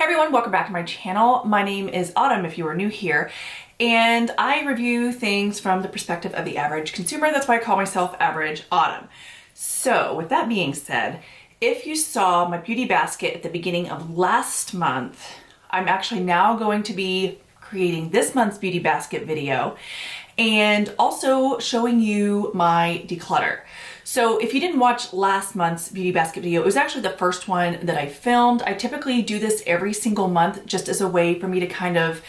everyone, welcome back to my channel. My name is Autumn if you are new here, and I review things from the perspective of the average consumer. That's why I call myself Average Autumn. So with that being said, if you saw my beauty basket at the beginning of last month, I'm actually now going to be creating this month's beauty basket video and also showing you my declutter. So if you didn't watch last month's beauty basket video, it was actually the first one that I filmed. I typically do this every single month just as a way for me to kind of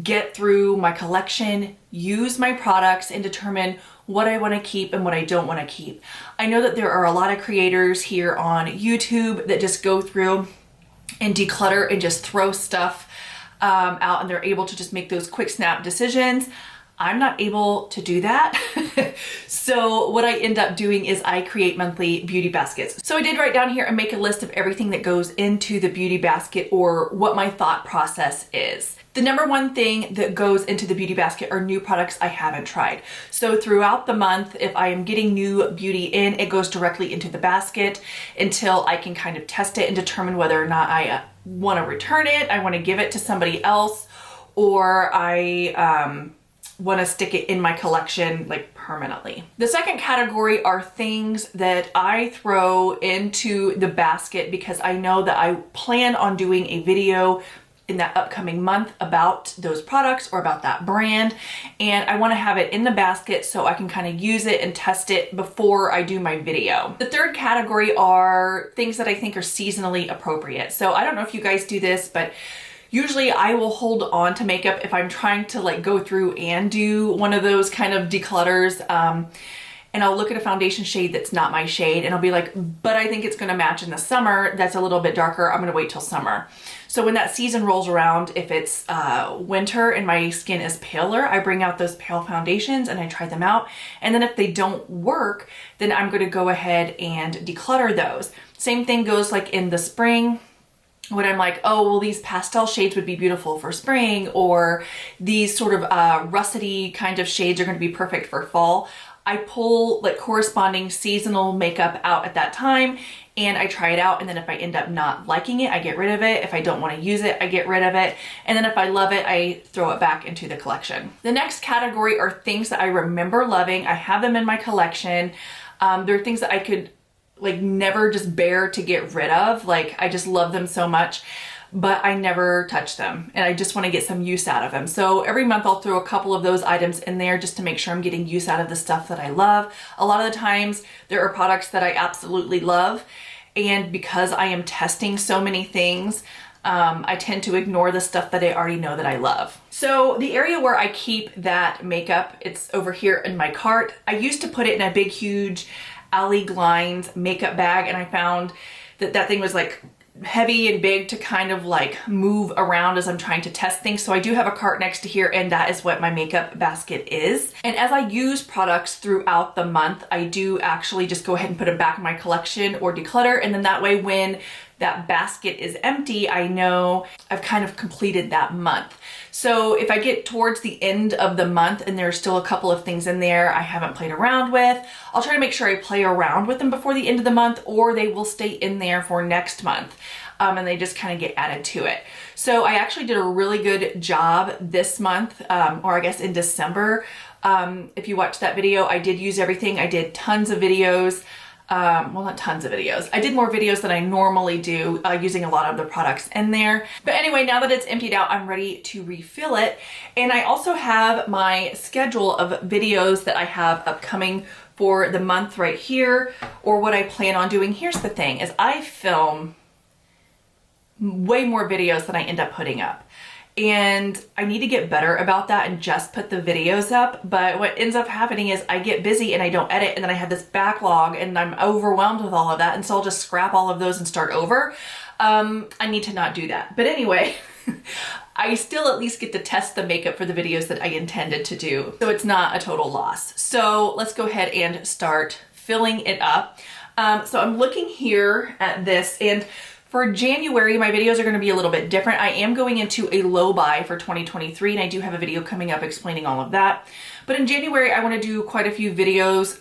get through my collection, use my products, and determine what I want to keep and what I don't want to keep. I know that there are a lot of creators here on YouTube that just go through and declutter and just throw stuff out, and they're able to just make those quick snap decisions. I'm not able to do that. So what I end up doing is I create monthly beauty baskets. So I did write down here and make a list of everything that goes into the beauty basket, or what my thought process is. The number one thing that goes into the beauty basket are new products I haven't tried. So throughout the month, if I am getting new beauty in, it goes directly into the basket until I can kind of test it and determine whether or not I want to return it, I want to give it to somebody else, or I want to stick it in my collection like permanently. The second category are things that I throw into the basket because I know that I plan on doing a video in that upcoming month about those products or about that brand, and I want to have it in the basket so I can kind of use it and test it before I do my video. The third category are things that I think are seasonally appropriate. So I don't know if you guys do this, but usually I will hold on to makeup if I'm trying to like go through and do one of those kind of declutters, and I'll look at a foundation shade that's not my shade and I'll be like, but I think it's gonna match in the summer, that's a little bit darker, I'm gonna wait till summer. So when that season rolls around, if it's winter and my skin is paler, I bring out those pale foundations and I try them out. And then if they don't work, then I'm gonna go ahead and declutter those. Same thing goes like in the spring, when I'm like, oh, well, these pastel shades would be beautiful for spring, or these sort of russety kind of shades are going to be perfect for fall. I pull like corresponding seasonal makeup out at that time and I try it out, and then if I end up not liking it, I get rid of it. If I don't want to use it, I get rid of it. And then if I love it, I throw it back into the collection. The next category are things that I remember loving. I have them in my collection. They're things that I could like never just bear to get rid of. Like I just love them so much, but I never touch them and I just want to get some use out of them. So every month I'll throw a couple of those items in there just to make sure I'm getting use out of the stuff that I love. A lot of the times there are products that I absolutely love, and because I am testing so many things, I tend to ignore the stuff that I already know that I love. So the area where I keep that makeup, it's over here in my cart. I used to put it in a big, huge Ali Glines makeup bag, and I found that that thing was like heavy and big to kind of like move around as I'm trying to test things. So I do have a cart next to here, and that is what my makeup basket is. And as I use products throughout the month, I do actually just go ahead and put them back in my collection or declutter, and then that way when that basket is empty, I know I've kind of completed that month. So if I get towards the end of the month and there's still a couple of things in there I haven't played around with, I'll try to make sure I play around with them before the end of the month, or they will stay in there for next month. And they just kind of get added to it. So I actually did a really good job this month, or I guess in December. If you watched that video, I did use everything. I did tons of videos. Well, not tons of videos. I did more videos than I normally do, using a lot of the products in there. But anyway, now that it's emptied out, I'm ready to refill it. And I also have my schedule of videos that I have upcoming for the month right here, or what I plan on doing. Here's the thing, is I film way more videos than I end up putting up. And I need to get better about that and just put the videos up. But what ends up happening is I get busy and I don't edit, and then I have this backlog and I'm overwhelmed with all of that. And so I'll just scrap all of those and start over. I need to not do that. But anyway, I still at least get to test the makeup for the videos that I intended to do. So it's not a total loss. So let's go ahead and start filling it up. So I'm looking here at this, and for January, my videos are going to be a little bit different. I am going into a low buy for 2023, and I do have a video coming up explaining all of that. But in January, I want to do quite a few videos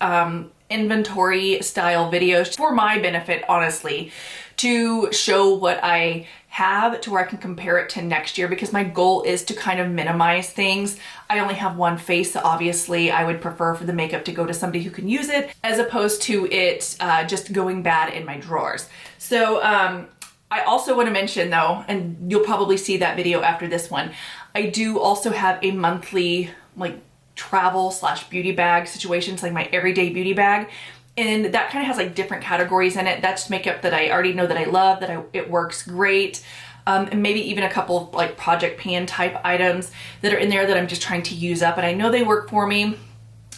inventory style videos for my benefit, honestly, to show what I have to where I can compare it to next year, because my goal is to kind of minimize things. I only have one face, so obviously I would prefer for the makeup to go to somebody who can use it as opposed to it just going bad in my drawers. So I also want to mention though, and you'll probably see that video after this one, I do also have a monthly like travel / beauty bag situations, like my everyday beauty bag. And that kind of has like different categories in it. That's makeup that I already know that I love, it works great. And maybe even a couple of like project pan type items that are in there that I'm just trying to use up. And I know they work for me.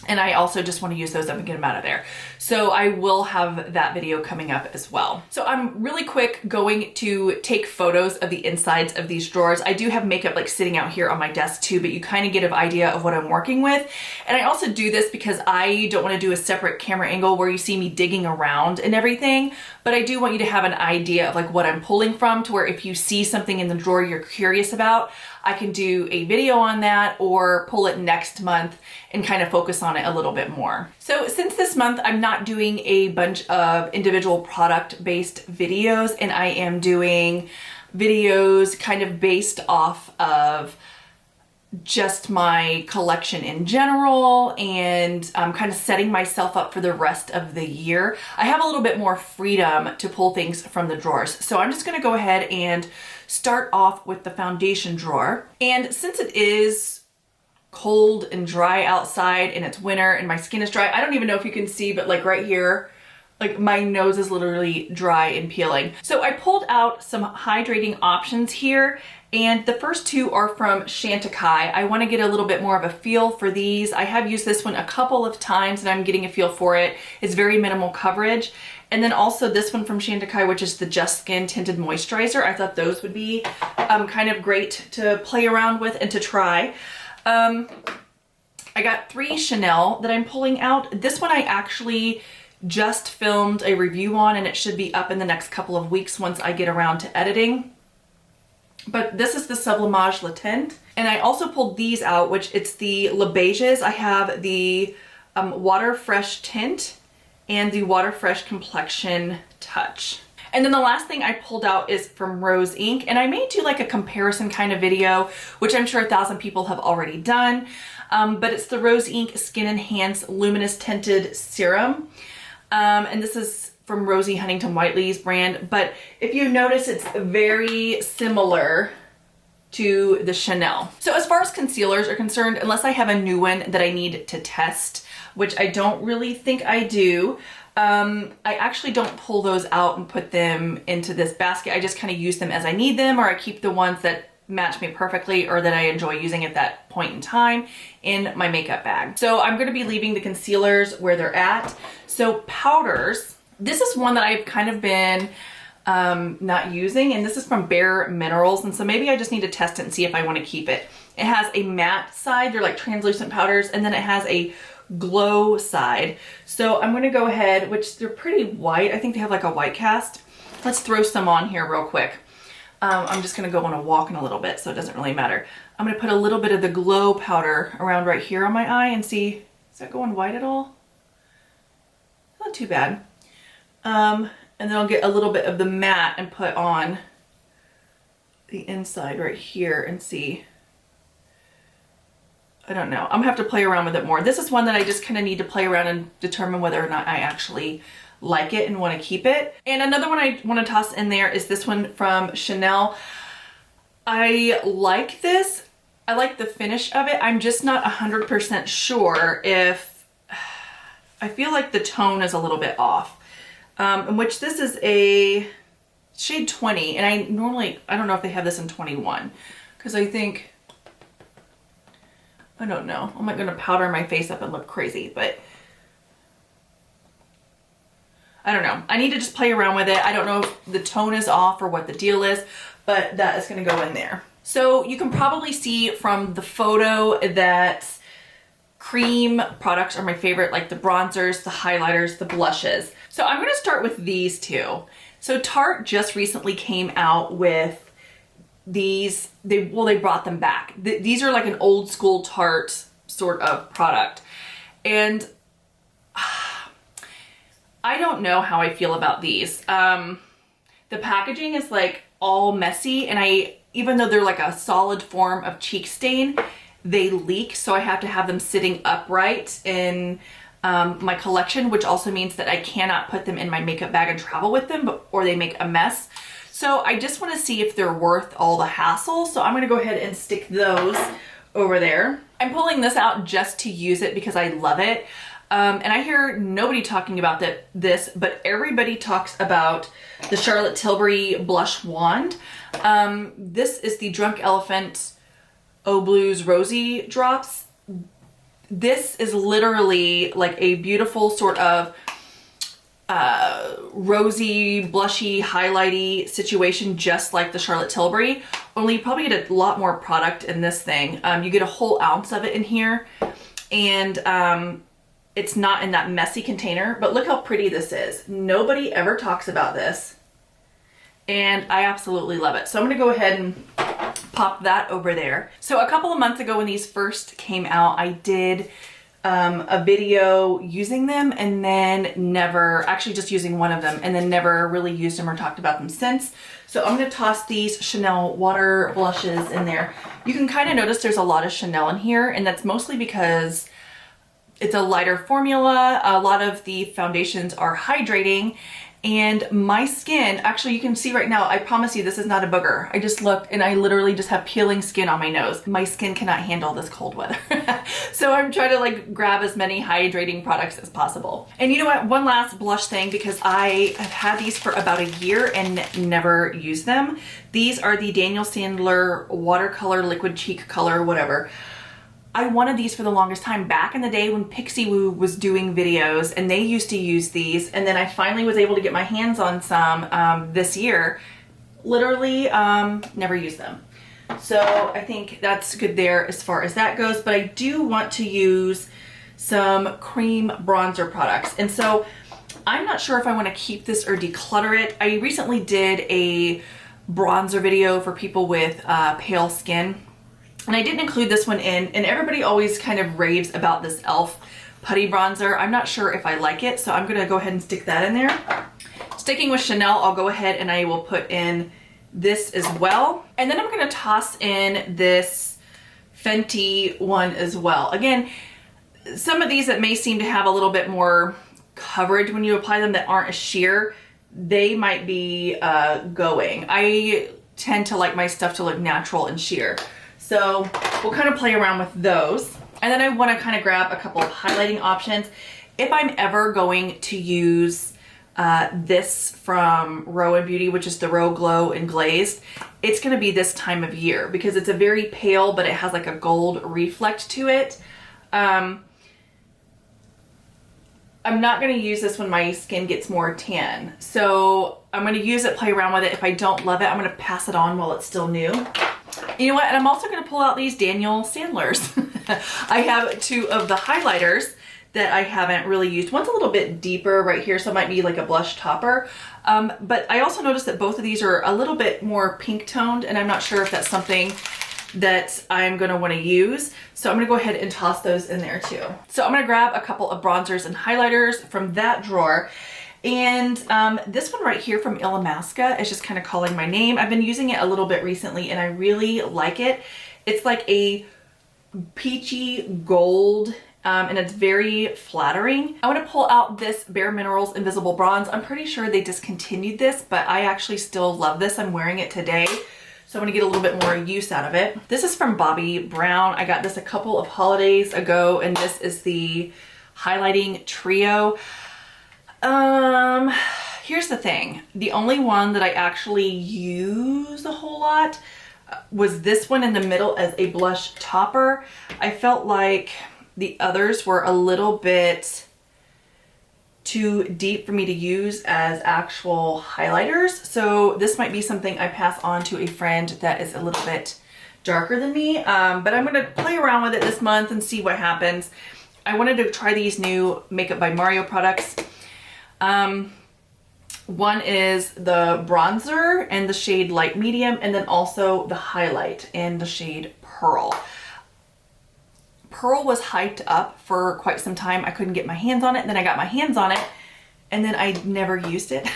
And I also just want to use those up and get them out of there. So I will have that video coming up as well. So I'm really quick going to take photos of the insides of these drawers. I do have makeup like sitting out here on my desk too, but you kind of get an idea of what I'm working with. And I also do this because I don't want to do a separate camera angle where you see me digging around and everything, but I do want you to have an idea of like what I'm pulling from, to where if you see something in the drawer you're curious about, I can do a video on that or pull it next month and kind of focus on it a little bit more. So since this month, I'm not doing a bunch of individual product-based videos, and I am doing videos kind of based off of just my collection in general, and kind of setting myself up for the rest of the year. I have a little bit more freedom to pull things from the drawers. So I'm just gonna go ahead and start off with the foundation drawer. And since it is cold and dry outside and it's winter and my skin is dry, I don't even know if you can see, but like right here, like my nose is literally dry and peeling. So I pulled out some hydrating options here, and the first two are from Chantecaille. I want to get a little bit more of a feel for these. I have used this one a couple of times and I'm getting a feel for it. It's very minimal coverage. And then also this one from Chantecaille, which is the Just Skin Tinted Moisturizer. I thought those would be kind of great to play around with and to try. I got 3 Chanel that I'm pulling out. This one I actually just filmed a review on, and it should be up in the next couple of weeks once I get around to editing. But this is the Sublimage Le Tint. And I also pulled these out, which it's the Le Beiges. I have the Water Fresh Tint and the Water Fresh Complexion Touch. And then the last thing I pulled out is from Rose Inc. And I may do like a comparison kind of video, which I'm sure 1,000 people have already done. But it's the Rose Inc. Skin Enhance Luminous Tinted Serum. And this is from Rosie Huntington Whiteley's brand. But if you notice, it's very similar to the Chanel. So as far as concealers are concerned, unless I have a new one that I need to test, which I don't really think I do, I actually don't pull those out and put them into this basket. I just kind of use them as I need them, or I keep the ones that match me perfectly or that I enjoy using at that point in time in my makeup bag. So I'm going to be leaving the concealers where they're at. So powders, this is one that I've kind of been not using, and this is from Bare Minerals, and so maybe I just need to test it and see if I want to keep it. It has a matte side, they're like translucent powders, and then it has a glow side. So I'm going to go ahead, which they're pretty white. I think they have like a white cast. Let's throw some on here real quick. I'm just going to go on a walk in a little bit, so it doesn't really matter. I'm going to put a little bit of the glow powder around right here on my eye and see, is that going white at all? Not too bad. And then I'll get a little bit of the matte and put on the inside right here and see. I don't know. I'm gonna have to play around with it more. This is one that I just kind of need to play around and determine whether or not I actually like it and want to keep it. And another one I want to toss in there is this one from Chanel. I like this. I like the finish of it. I'm just not 100% sure if, I feel like the tone is a little bit off. In which this is a shade 20, and I don't know if they have this in 21, because I think, I don't know, I'm not going to powder my face up and look crazy, but I don't know. I need to just play around with it. I don't know if the tone is off or what the deal is, but that is going to go in there. So you can probably see from the photo that cream products are my favorite, like the bronzers, the highlighters, the blushes. So I'm going to start with these two. So Tarte just recently came out with these, they brought them back. These are like an old school Tarte sort of product. And I don't know how I feel about these. The packaging is like all messy, and even though they're like a solid form of cheek stain, they leak, so I have to have them sitting upright in my collection, which also means that I cannot put them in my makeup bag and travel with them, or they make a mess. So I just want to see if they're worth all the hassle. So I'm going to go ahead and stick those over there. I'm pulling this out just to use it because I love it. And I hear nobody talking about this, but everybody talks about the Charlotte Tilbury Blush Wand. This is the Drunk Elephant Eau Blues Rosy Drops. This is literally like a beautiful sort of rosy, blushy, highlighty situation, just like the Charlotte Tilbury, only you probably get a lot more product in this thing. You get a whole ounce of it in here, and it's not in that messy container, but look how pretty this is. Nobody ever talks about this, and I absolutely love it. So I'm gonna go ahead and pop that over there. So a couple of months ago when these first came out, I did a video using them, and then never, actually just using one of them, and then never really used them or talked about them since. So I'm gonna toss these Chanel water blushes in there. You can kind of notice there's a lot of Chanel in here, and that's mostly because it's a lighter formula. A lot of the foundations are hydrating, and my skin, actually you can see right now, I promise you this is not a booger. I just looked and I literally just have peeling skin on my nose. My skin cannot handle this cold weather. So I'm trying to like grab as many hydrating products as possible. And you know what, one last blush thing, because I have had these for about a year and never used them. These are the Daniel Sandler Watercolor Liquid Cheek Color, whatever. I wanted these for the longest time, back in the day when Pixie Woo was doing videos, and they used to use these, and then I finally was able to get my hands on some this year. Literally never used them. So I think that's good there as far as that goes, but I do want to use some cream bronzer products. And so I'm not sure if I want to keep this or declutter it. I recently did a bronzer video for people with pale skin, and I didn't include this one in, and everybody always kind of raves about this e.l.f. putty bronzer. I'm not sure if I like it, so I'm gonna go ahead and stick that in there. Sticking with Chanel, I'll go ahead and I will put in this as well. And then I'm gonna toss in this Fenty one as well. Again, some of these that may seem to have a little bit more coverage when you apply them that aren't a sheer, they might be going. I tend to like my stuff to look natural and sheer. So we'll kind of play around with those. And then I want to kind of grab a couple of highlighting options. If I'm ever going to use this from Rowan Beauty, which is the Row Glow and Glazed, it's going to be this time of year because it's a very pale, but it has like a gold reflect to it. I'm not going to use this when my skin gets more tan. So I'm going to use it, play around with it. If I don't love it, I'm going to pass it on while it's still new. You know what? And I'm also going to pull out these Daniel Sandlers. I have two of the highlighters that I haven't really used. One's a little bit deeper right here, so it might be like a blush topper. But I also noticed that both of these are a little bit more pink toned, and I'm not sure if that's something that I'm going to want to use. So I'm going to go ahead and toss those in there too. So I'm going to grab a couple of bronzers and highlighters from that drawer. And this one right here from Illamasqua is just kind of calling my name. I've been using it a little bit recently and I really like it. It's like a peachy gold and it's very flattering. I want to pull out this Bare Minerals Invisible Bronze. I'm pretty sure they discontinued this, but I actually still love this. I'm wearing it today, so I'm gonna get a little bit more use out of it. This is from Bobbi Brown. I got this a couple of holidays ago, and this is the highlighting trio. Here's the thing. The only one that I actually use a whole lot was this one in the middle as a blush topper. I felt like the others were a little bit too deep for me to use as actual highlighters. So this might be something I pass on to a friend that is a little bit darker than me. But I'm gonna play around with it this month and see what happens. I wanted to try these new Makeup by Mario products. One is the bronzer in the shade light medium, and then also the highlight in the shade Pearl. Pearl was hyped up for quite some time. I couldn't get my hands on it, and then I got my hands on it and then I never used it.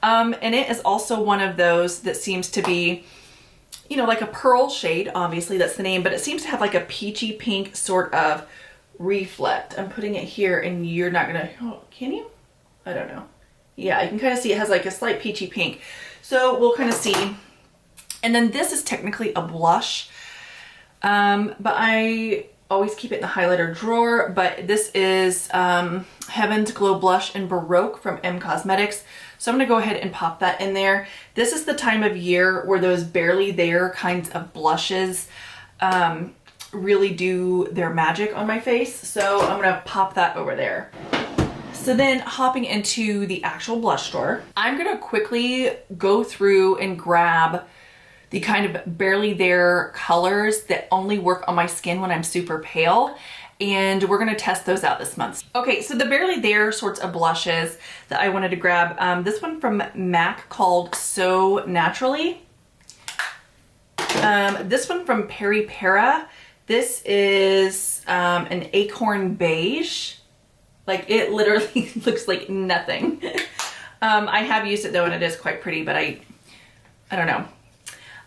And it is also one of those that seems to be, you know, like a pearl shade, obviously that's the name, but it seems to have like a peachy pink sort of reflect. I'm putting it here and you're not gonna, oh, can you? I don't know. Yeah, you can kind of see it has like a slight peachy pink. So we'll kind of see. And then this is technically a blush, but I always keep it in the highlighter drawer, but this is Heaven's Glow Blush in Baroque from M Cosmetics. So I'm gonna go ahead and pop that in there. This is the time of year where those barely there kinds of blushes really do their magic on my face. So I'm gonna pop that over there. So then hopping into the actual blush drawer, I'm gonna quickly go through and grab the kind of barely there colors that only work on my skin when I'm super pale. And we're gonna test those out this month. Okay, so the barely there sorts of blushes that I wanted to grab, this one from MAC called So Naturally. This one from Peri Para. This is an acorn beige. Like it literally looks like nothing. I have used it though and it is quite pretty, but I don't know.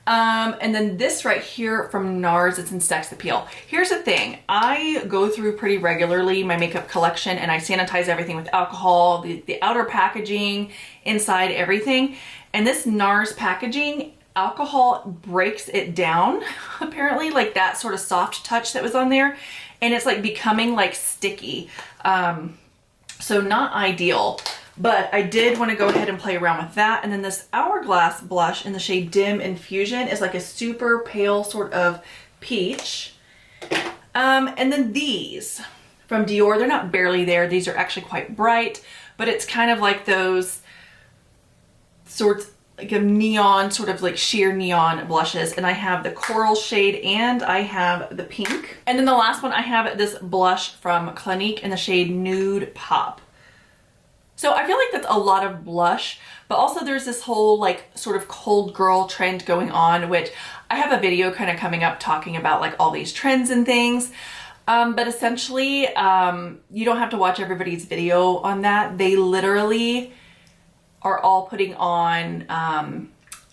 And then this right here from NARS, it's in Sex Appeal. Here's the thing, I go through pretty regularly my makeup collection and I sanitize everything with alcohol, the outer packaging, inside everything. And this NARS packaging, alcohol breaks it down, apparently, like that sort of soft touch that was on there. And it's like becoming like sticky. So not ideal. But I did want to go ahead and play around with that. And then this Hourglass blush in the shade Dim Infusion is like a super pale sort of peach. And then these from Dior, they're not barely there. These are actually quite bright, but it's kind of like those sorts, like a neon, sort of like sheer neon blushes. And I have the coral shade and I have the pink. And then the last one, I have this blush from Clinique in the shade Nude Pop. So I feel like that's a lot of blush, but also there's this whole like sort of cold girl trend going on, which I have a video kind of coming up talking about like all these trends and things. But essentially, you don't have to watch everybody's video on that. They literally are all putting on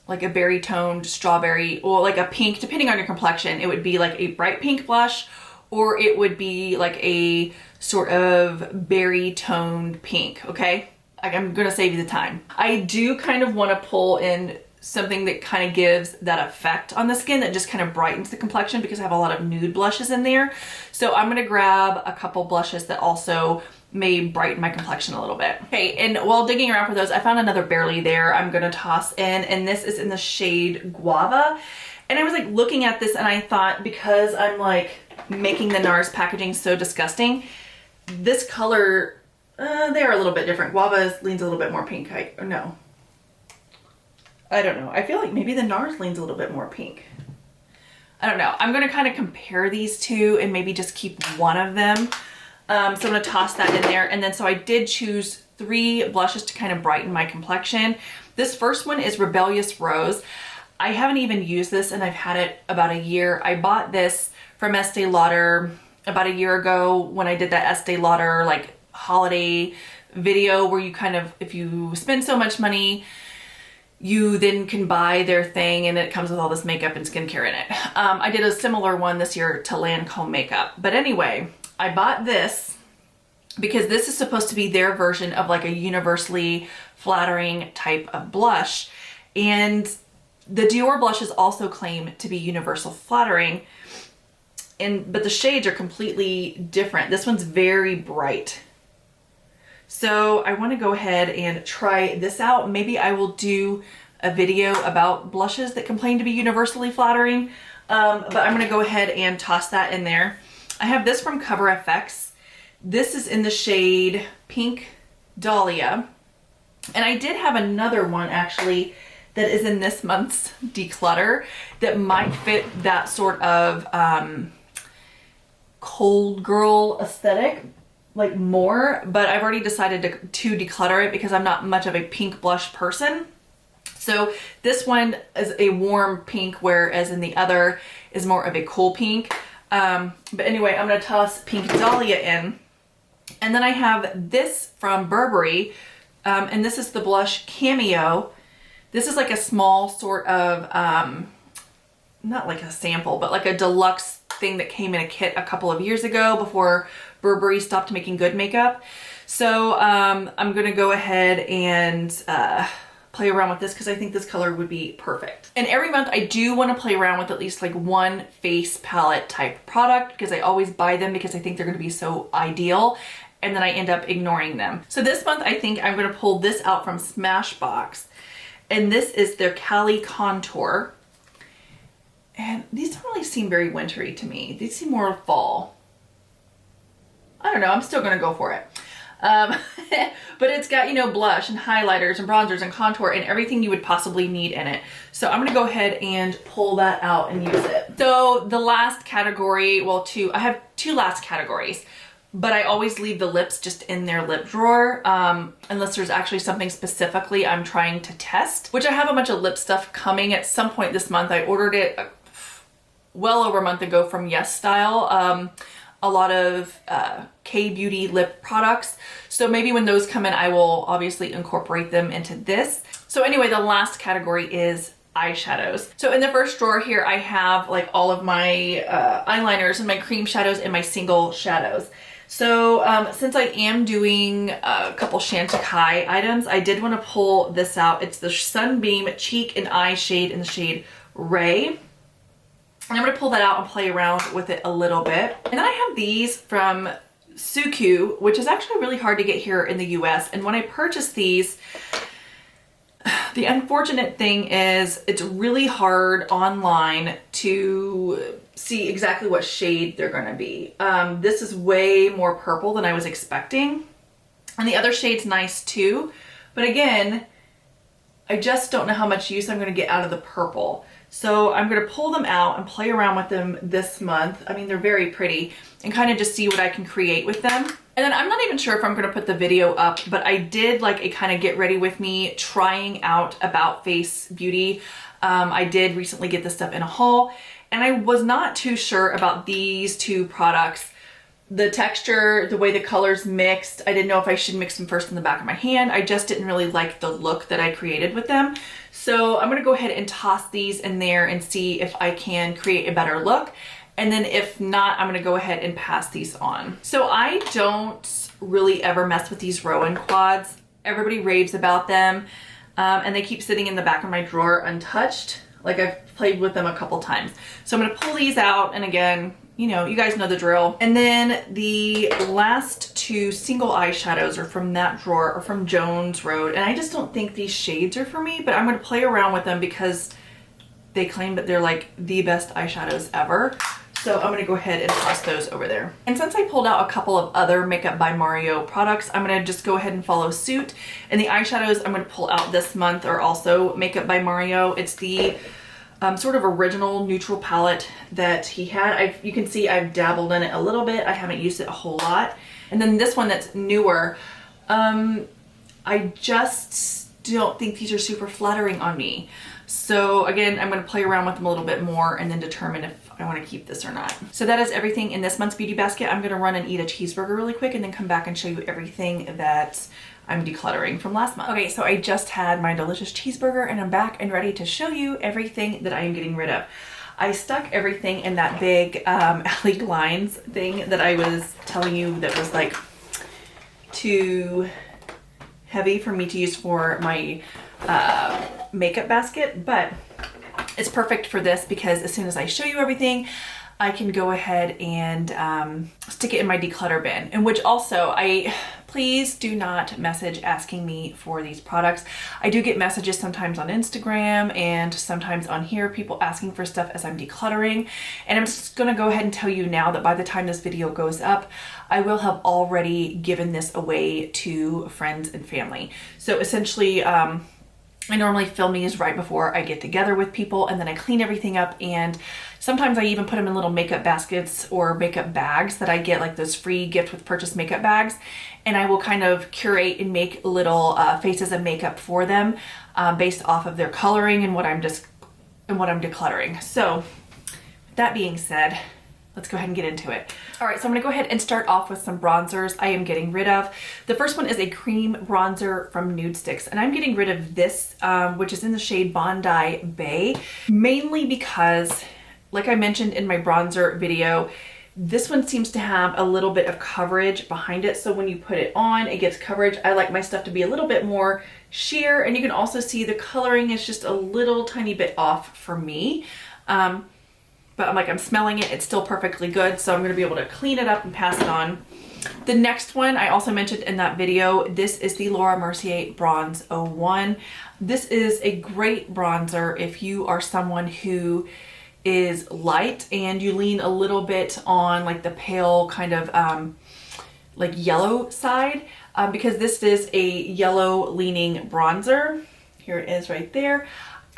like a berry toned strawberry or like a pink, depending on your complexion. It would be like a bright pink blush or it would be like a sort of berry toned pink, okay? Like I'm gonna save you the time. I do kind of wanna pull in something that kind of gives that effect on the skin that just kind of brightens the complexion because I have a lot of nude blushes in there. So I'm gonna grab a couple blushes that also may brighten my complexion a little bit. Okay, and while digging around for those, I found another barely there I'm gonna toss in, and this is in the shade Guava. And I was like looking at this and I thought, because I'm like making the NARS packaging so disgusting, this color, they're a little bit different. Guava leans a little bit more pink, or no. I don't know. I feel like maybe the NARS leans a little bit more pink. I don't know. I'm gonna kind of compare these two and maybe just keep one of them. So I'm gonna toss that in there. And then so I did choose 3 blushes to kind of brighten my complexion. This first one is Rebellious Rose. I haven't even used this and I've had it about a year. I bought this from Estee Lauder about a year ago when I did that Estee Lauder like holiday video where you kind of, if you spend so much money, you then can buy their thing and it comes with all this makeup and skincare in it. I did a similar one this year to Lancome makeup. But anyway, I bought this because this is supposed to be their version of like a universally flattering type of blush. And the Dior blushes also claim to be universal flattering, but the shades are completely different. This one's very bright. So I want to go ahead and try this out. Maybe I will do a video about blushes that complain to be universally flattering, but I'm going to go ahead and toss that in there. I have this from Cover FX. This is in the shade Pink Dahlia. And I did have another one actually that is in this month's Declutter that might fit that sort of cold girl aesthetic like more, but I've already decided to declutter it because I'm not much of a pink blush person. So this one is a warm pink, whereas in the other is more of a cool pink. But anyway, I'm gonna toss Pink Dahlia in. And then I have this from Burberry, and this is the blush Cameo. This is like a small sort of, not like a sample, but like a deluxe thing that came in a kit a couple of years ago before Burberry stopped making good makeup. So I'm gonna go ahead and play around with this because I think this color would be perfect. And every month I do want to play around with at least like one face palette type product because I always buy them because I think they're going to be so ideal, and then I end up ignoring them. So this month I think I'm going to pull this out from Smashbox, and this is their Cali Contour. And these don't really seem very wintry to me. These seem more fall. I don't know, I'm still gonna go for it. But it's got, you know, blush and highlighters and bronzers and contour and everything you would possibly need in it. So I'm gonna go ahead and pull that out and use it. So the last category, well, I have two last categories, but I always leave the lips just in their lip drawer, unless there's actually something specifically I'm trying to test, which I have a bunch of lip stuff coming at some point this month. I ordered it well over a month ago from Yes Style. A lot of K-Beauty lip products. So maybe when those come in, I will obviously incorporate them into this. So anyway, the last category is eyeshadows. So in the first drawer here, I have like all of my eyeliners and my cream shadows and my single shadows. So since I am doing a couple Chantecaille items, I did want to pull this out. It's the Sunbeam Cheek and Eye Shade in the shade Ray. And I'm going to pull that out and play around with it a little bit. And then I have these from Suku, which is actually really hard to get here in the US. And when I purchased these, the unfortunate thing is it's really hard online to see exactly what shade they're going to be. This is way more purple than I was expecting. And the other shade's nice too. But again, I just don't know how much use I'm going to get out of the purple. So I'm going to pull them out and play around with them this month. I mean, they're very pretty, and kind of just see what I can create with them. And then I'm not even sure if I'm going to put the video up, but I did like a kind of get ready with me trying out About Face Beauty. I did recently get this stuff in a haul, and I was not too sure about these two products. The texture, the way the colors mixed, I didn't know if I should mix them first in the back of my hand. I just didn't really like the look that I created with them. So I'm gonna go ahead and toss these in there and see if I can create a better look. And then if not, I'm gonna go ahead and pass these on. So I don't really ever mess with these Rowan quads. Everybody raves about them, and they keep sitting in the back of my drawer untouched. Like, I've played with them a couple times. So I'm gonna pull these out, and again, you know, you guys know the drill. And then the last two single eyeshadows are from that drawer, or from Jones Road. And I just don't think these shades are for me, but I'm gonna play around with them because they claim that they're like the best eyeshadows ever. So I'm gonna go ahead and toss those over there. And since I pulled out a couple of other Makeup by Mario products, I'm gonna just go ahead and follow suit. And the eyeshadows I'm gonna pull out this month are also Makeup by Mario. It's the sort of original neutral palette that he had. You can see I've dabbled in it a little bit. I haven't used it a whole lot. And then this one that's newer, I just don't think these are super flattering on me. So again, I'm going to play around with them a little bit more and then determine if I want to keep this or not. So that is everything in this month's beauty basket. I'm going to run and eat a cheeseburger really quick and then come back and show you everything that I'm decluttering from last month. Okay, so I just had my delicious cheeseburger and I'm back and ready to show you everything that I am getting rid of. I stuck everything in that big Allie Lines thing that I was telling you that was like too heavy for me to use for my makeup basket, but it's perfect for this because as soon as I show you everything, I can go ahead and stick it in my declutter bin. And which also, please do not message asking me for these products. I do get messages sometimes on Instagram and sometimes on here, people asking for stuff as I'm decluttering. And I'm just gonna go ahead and tell you now that by the time this video goes up, I will have already given this away to friends and family. So essentially, I normally film these right before I get together with people, and then I clean everything up, and sometimes I even put them in little makeup baskets or makeup bags that I get, like those free gift with purchase makeup bags, and I will kind of curate and make little faces of makeup for them based off of their coloring and what I'm decluttering. So with that being said, let's go ahead and get into it. All right, so I'm gonna go ahead and start off with some bronzers I am getting rid of. The first one is a cream bronzer from Nude Sticks, and I'm getting rid of this, which is in the shade Bondi Bay, mainly because, like I mentioned in my bronzer video, this one seems to have a little bit of coverage behind it. So when you put it on, it gets coverage. I like my stuff to be a little bit more sheer, and you can also see the coloring is just a little tiny bit off for me. But I'm smelling it, it's still perfectly good. So I'm gonna be able to clean it up and pass it on. The next one I also mentioned in that video, this is the Laura Mercier Bronze 01. This is a great bronzer if you are someone who is light and you lean a little bit on like the pale kind of like yellow side, because this is a yellow leaning bronzer. Here it is right there.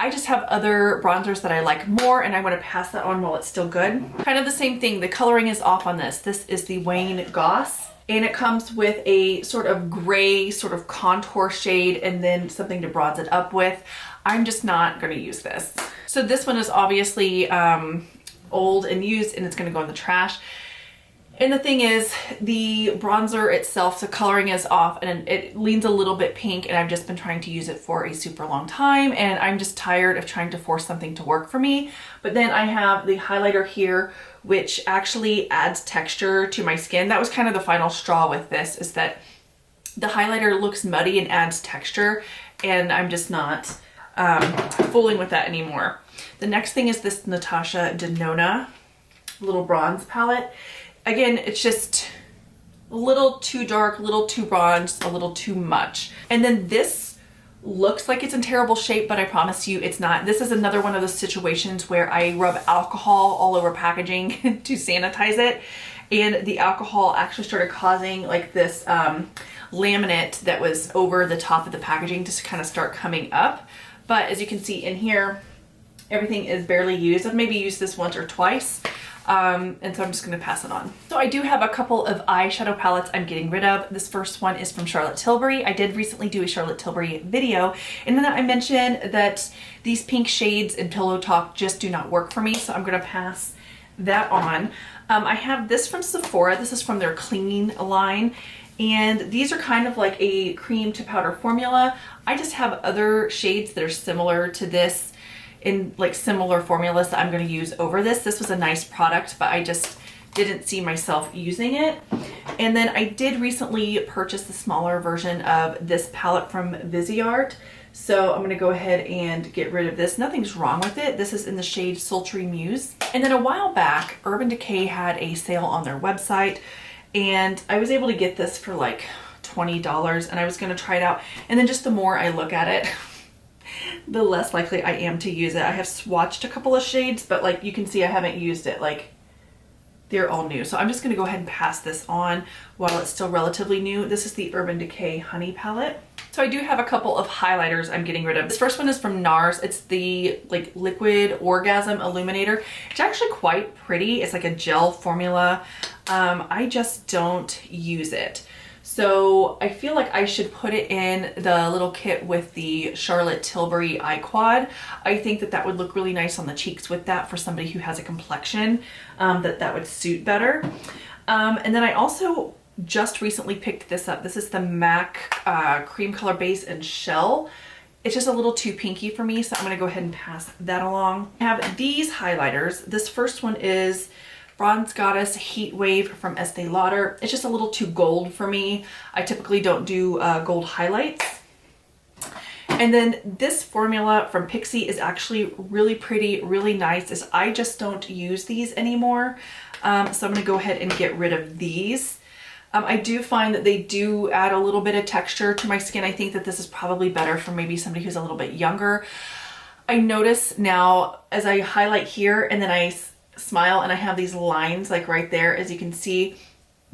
I just have other bronzers that I like more, and I want to pass that on while it's still good. Kind of the same thing, the coloring is off on this. This is the Wayne Goss, and it comes with a sort of gray sort of contour shade and then something to bronze it up with. I'm just not going to use this. So this one is obviously old and used, and it's going to go in the trash. And the thing is, the bronzer itself, the coloring is off and it leans a little bit pink, and I've just been trying to use it for a super long time, and I'm just tired of trying to force something to work for me. But then I have the highlighter here, which actually adds texture to my skin. That was kind of the final straw with this, is that the highlighter looks muddy and adds texture, and I'm just not fooling with that anymore. The next thing is this Natasha Denona little bronze palette. Again, it's just a little too dark, a little too bronze, a little too much. And then this looks like it's in terrible shape, but I promise you it's not. This is another one of those situations where I rub alcohol all over packaging to sanitize it. And the alcohol actually started causing like this laminate that was over the top of the packaging to kind of start coming up. But as you can see in here, everything is barely used. I've maybe used this once or twice. And so I'm just gonna pass it on. So I do have a couple of eyeshadow palettes I'm getting rid of. This first one is from Charlotte Tilbury. I did recently do a Charlotte Tilbury video, and then I mentioned that these pink shades in Pillow Talk just do not work for me, so I'm gonna pass that on. I have this from Sephora. This is from their Clean line, and these are kind of like a cream to powder formula. I just have other shades that are similar to this in like similar formulas that I'm going to use over this. This was a nice product, but I just didn't see myself using it. And then I did recently purchase the smaller version of this palette from Viseart. So I'm going to go ahead and get rid of this. Nothing's wrong with it. This is in the shade Sultry Muse. And then a while back, Urban Decay had a sale on their website, and I was able to get this for like $20, and I was going to try it out. And then just the more I look at it, the less likely I am to use it. I have swatched a couple of shades, but like you can see I haven't used it. Like, they're all new. So I'm just going to go ahead and pass this on while it's still relatively new. This is the Urban Decay Honey palette. So I do have a couple of highlighters I'm getting rid of. This first one is from NARS. It's the like Liquid Orgasm Illuminator. It's actually quite pretty. It's like a gel formula. I just don't use it. So I feel like I should put it in the little kit with the Charlotte Tilbury Eye Quad. I think that that would look really nice on the cheeks with that for somebody who has a complexion that would suit better. And then I also just recently picked this up. This is the MAC Cream Color Base and Shell. It's just a little too pinky for me, so I'm gonna go ahead and pass that along. I have these highlighters. This first one is Bronze Goddess Heat Wave from Estee Lauder. It's just a little too gold for me. I typically don't do gold highlights. And then this formula from Pixi is actually really pretty, really nice. I just don't use these anymore. So I'm gonna go ahead and get rid of these. I do find that they do add a little bit of texture to my skin. I think that this is probably better for maybe somebody who's a little bit younger. I notice now as I highlight here and then I smile and I have these lines like right there, as you can see,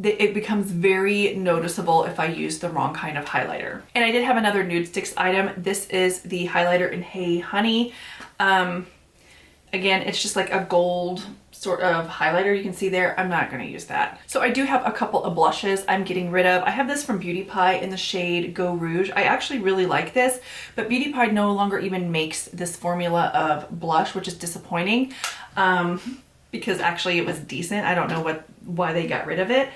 it becomes very noticeable if I use the wrong kind of highlighter. And I did have another Nude Sticks item. This is the highlighter in Hey Honey. Again, it's just like a gold sort of highlighter. You can see there, I'm not gonna use that. So I do have a couple of blushes I'm getting rid of. I have this from Beauty Pie in the shade Go Rouge. I actually really like this, but Beauty Pie no longer even makes this formula of blush, which is disappointing. because actually it was decent. I don't know why they got rid of it.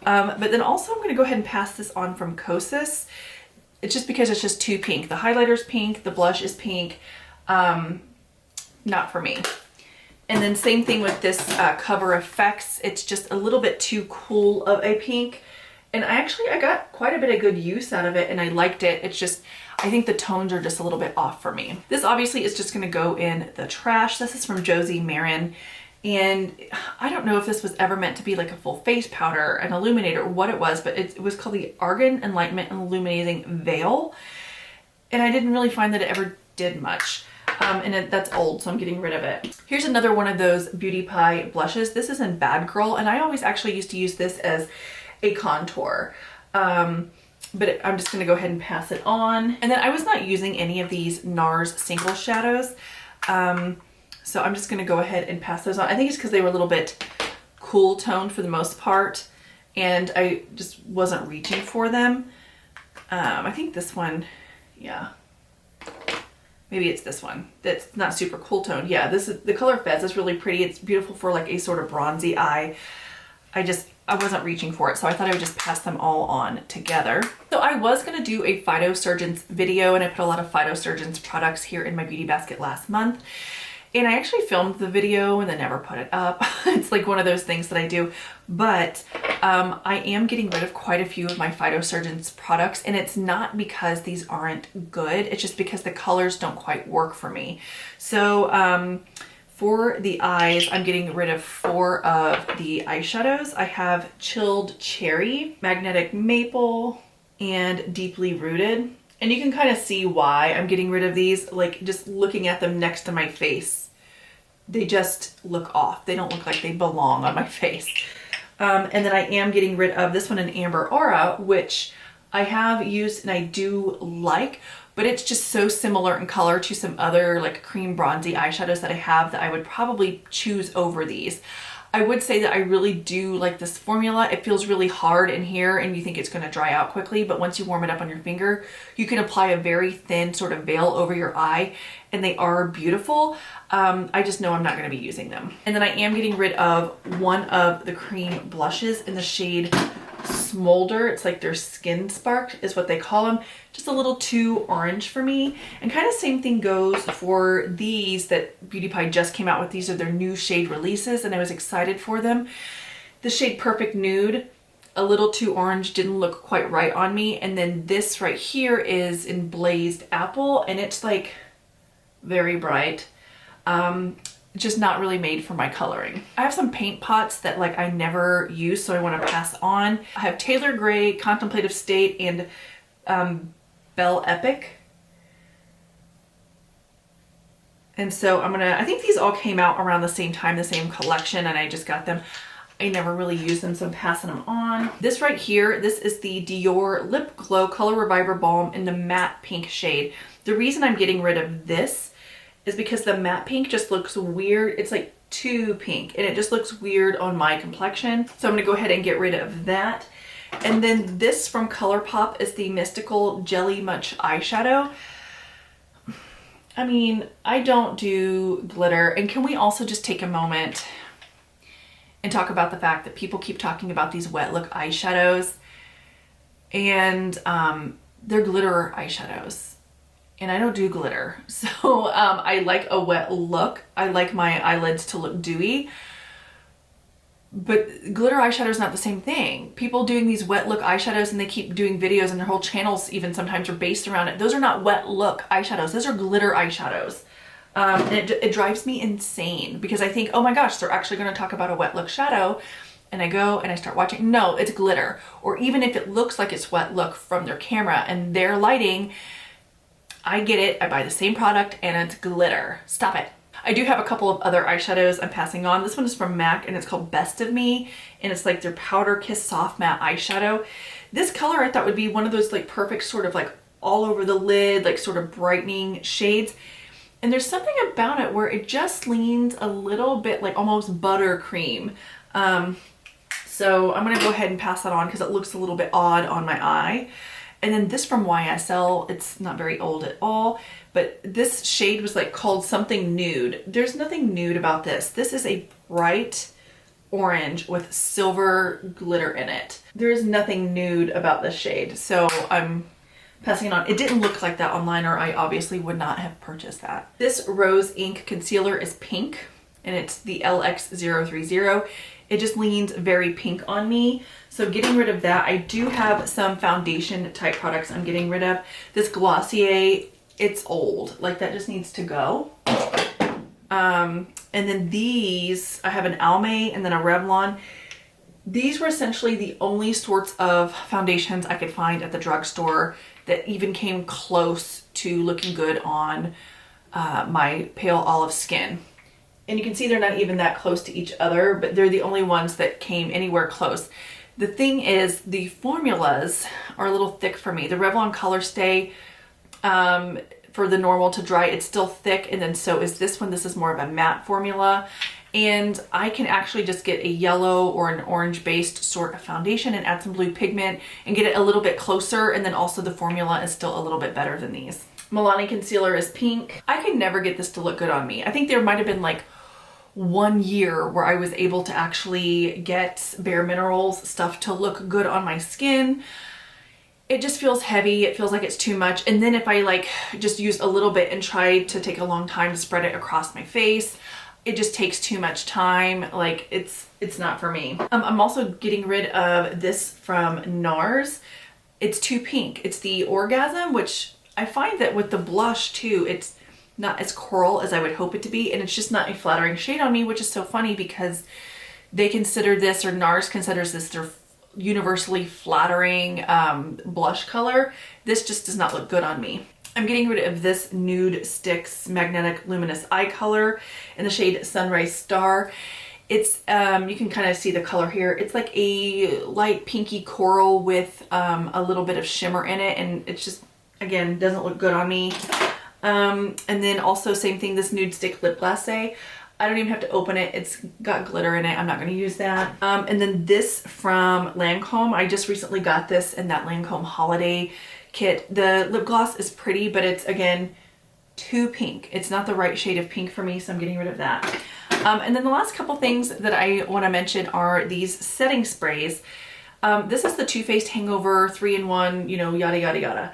But then also I'm gonna go ahead and pass this on from Kosas. It's just because it's just too pink. The highlighter's pink, the blush is pink. Not for me. And then same thing with this Cover FX. It's just a little bit too cool of a pink. And I got quite a bit of good use out of it and I liked it. It's just, I think the tones are just a little bit off for me. This obviously is just gonna go in the trash. This is from Josie Marin. And I don't know if this was ever meant to be like a full face powder, an illuminator, or what it was, but it was called the Argan Enlightenment Illuminating Veil. And I didn't really find that it ever did much. That's old, so I'm getting rid of it. Here's another one of those Beauty Pie blushes. This is in Bad Girl, and I always actually used to use this as a contour. But I'm just gonna go ahead and pass it on. And then I was not using any of these NARS single shadows. So I'm just gonna go ahead and pass those on. I think it's because they were a little bit cool toned for the most part, and I just wasn't reaching for them. I think this one, yeah. Maybe it's this one that's not super cool toned. Yeah, this is the color Fez is really pretty. It's beautiful for like a sort of bronzy eye. I wasn't reaching for it, so I thought I would just pass them all on together. So I was gonna do a Phytosurgeons video, and I put a lot of Phytosurgeons products here in my beauty basket last month. And I actually filmed the video and then never put it up. It's like one of those things that I do. But I am getting rid of quite a few of my Phytosurgeons products, and it's not because these aren't good. It's just because the colors don't quite work for me. So for the eyes, I'm getting rid of 4 of the eyeshadows. I have Chilled Cherry, Magnetic Maple, and Deeply Rooted. And you can kind of see why I'm getting rid of these, like just looking at them next to my face. They just look off. They don't look like they belong on my face. And then I am getting rid of this one in Amber Aura, which I have used and I do like, but it's just so similar in color to some other like cream bronzy eyeshadows that I have that I would probably choose over these. I would say that I really do like this formula. It feels really hard in here and you think it's gonna dry out quickly, but once you warm it up on your finger, you can apply a very thin sort of veil over your eye and they are beautiful. I just know I'm not gonna be using them. And then I am getting rid of one of the cream blushes in the shade Smolder. It's like their Skin Spark is what they call them. Just a little too orange for me. And kind of same thing goes for these that Beauty Pie just came out with. These are their new shade releases and I was excited for them. The shade Perfect Nude, a little too orange, didn't look quite right on me. And then this right here is in Blazed Apple and it's like very bright. Just not really made for my coloring. I have some paint pots that like I never use, so I want to pass on. I have Taylor Gray, Contemplative State, and Belle Epic. And so I think these all came out around the same time, the same collection, and I just got them. I never really use them, so I'm passing them on. This right here, this is the Dior Lip Glow Color Reviver Balm in the matte pink shade. The reason I'm getting rid of this is because the matte pink just looks weird. It's like too pink and it just looks weird on my complexion. So I'm gonna go ahead and get rid of that. And then this from ColourPop is the Mystical Jelly Much eyeshadow. I mean, I don't do glitter. And can we also just take a moment and talk about the fact that people keep talking about these wet look eyeshadows and they're glitter eyeshadows. And I don't do glitter. So I like a wet look. I like my eyelids to look dewy. But glitter eyeshadow is not the same thing. People doing these wet look eyeshadows and they keep doing videos and their whole channels even sometimes are based around it. Those are not wet look eyeshadows. Those are glitter eyeshadows. And it drives me insane because I think, oh my gosh, they're actually going to talk about a wet look shadow. And I go and I start watching. No, it's glitter. Or even if it looks like it's wet look from their camera and their lighting, I get it, I buy the same product and it's glitter. Stop it. I do have a couple of other eyeshadows I'm passing on. This one is from MAC and it's called Best of Me and it's like their Powder Kiss Soft Matte Eyeshadow. This color I thought would be one of those like perfect sort of like all over the lid, like sort of brightening shades. And there's something about it where it just leans a little bit like almost buttercream. So I'm gonna go ahead and pass that on because it looks a little bit odd on my eye. And then this from YSL, it's not very old at all, but this shade was like called something nude. There's nothing nude about this. This is a bright orange with silver glitter in it. There is nothing nude about this shade, so I'm passing it on. It didn't look like that online, or I obviously would not have purchased that. This Rose Ink concealer is pink, and it's the LX030. It just leans very pink on me, so getting rid of that. I do have some foundation type products I'm getting rid of. This Glossier, it's old, like that just needs to go. And then these, I have an Almay and then a Revlon. These were essentially the only sorts of foundations I could find at the drugstore that even came close to looking good on my pale olive skin. And you can see they're not even that close to each other, but they're the only ones that came anywhere close. The thing is, the formulas are a little thick for me. The Revlon Color Stay, for the normal to dry, it's still thick, and then so is this one. This is more of a matte formula, and I can actually just get a yellow or an orange based sort of foundation and add some blue pigment and get it a little bit closer, and then also the formula is still a little bit better than these. Milani concealer is pink. I could never get this to look good on me. I think there might have been like 1 year where I was able to actually get Bare Minerals stuff to look good on my skin. It just feels heavy. It feels like it's too much. And then if I like just use a little bit and try to take a long time to spread it across my face, it just takes too much time. Like it's not for me. I'm also getting rid of this from NARS. It's too pink. It's the Orgasm, which I find that with the blush too, it's not as coral as I would hope it to be. And it's just not a flattering shade on me, which is so funny because they consider this, or NARS considers this, their universally flattering blush color. This just does not look good on me. I'm getting rid of this Nude Sticks Magnetic Luminous Eye Color in the shade Sunrise Star. It's, you can kind of see the color here. It's like a light pinky coral with a little bit of shimmer in it, and it's just, again, doesn't look good on me. And then also same thing, this Nude Stick Lip Glacé. I don't even have to open it. It's got glitter in it. I'm not going to use that. And then this from Lancome. I just recently got this in that Lancome holiday kit. The lip gloss is pretty, but it's, again, too pink. It's not the right shade of pink for me, so I'm getting rid of that. And then the last couple things that I want to mention are these setting sprays. This is the Too Faced Hangover 3-in-1, you know, yada, yada, yada.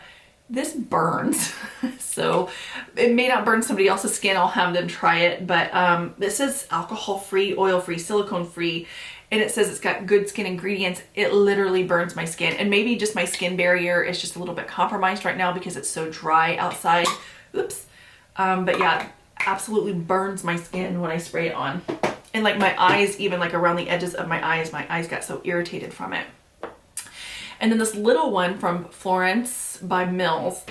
This burns, so it may not burn somebody else's skin. I'll have them try it, but this is alcohol-free, oil-free, silicone-free, and it says it's got good skin ingredients. It literally burns my skin, and maybe just my skin barrier is just a little bit compromised right now because it's so dry outside. Oops. But yeah, absolutely burns my skin when I spray it on. And like my eyes, even like around the edges of my eyes got so irritated from it. And then this little one from Florence by Mills.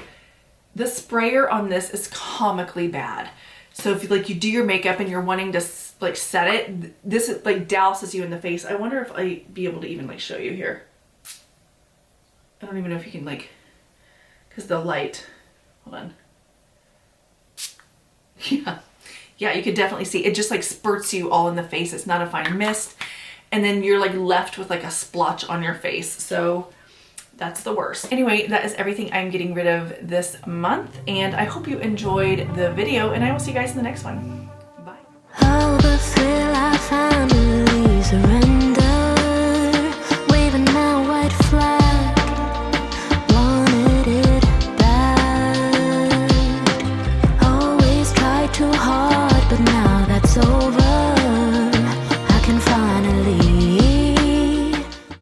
The sprayer on this is comically bad. So if you do your makeup and you're wanting to like set it, this is like douses you in the face. I wonder if I'd be able to even like show you here. I don't even know if you can like, because the light, hold on. Yeah, you could definitely see it just like spurts you all in the face. It's not a fine mist. And then you're like left with like a splotch on your face. So that's the worst. Anyway, that is everything I'm getting rid of this month, and I hope you enjoyed the video, and I will see you guys in the next one. Bye. Oh, the thrill I finally surrender, waving my white flag.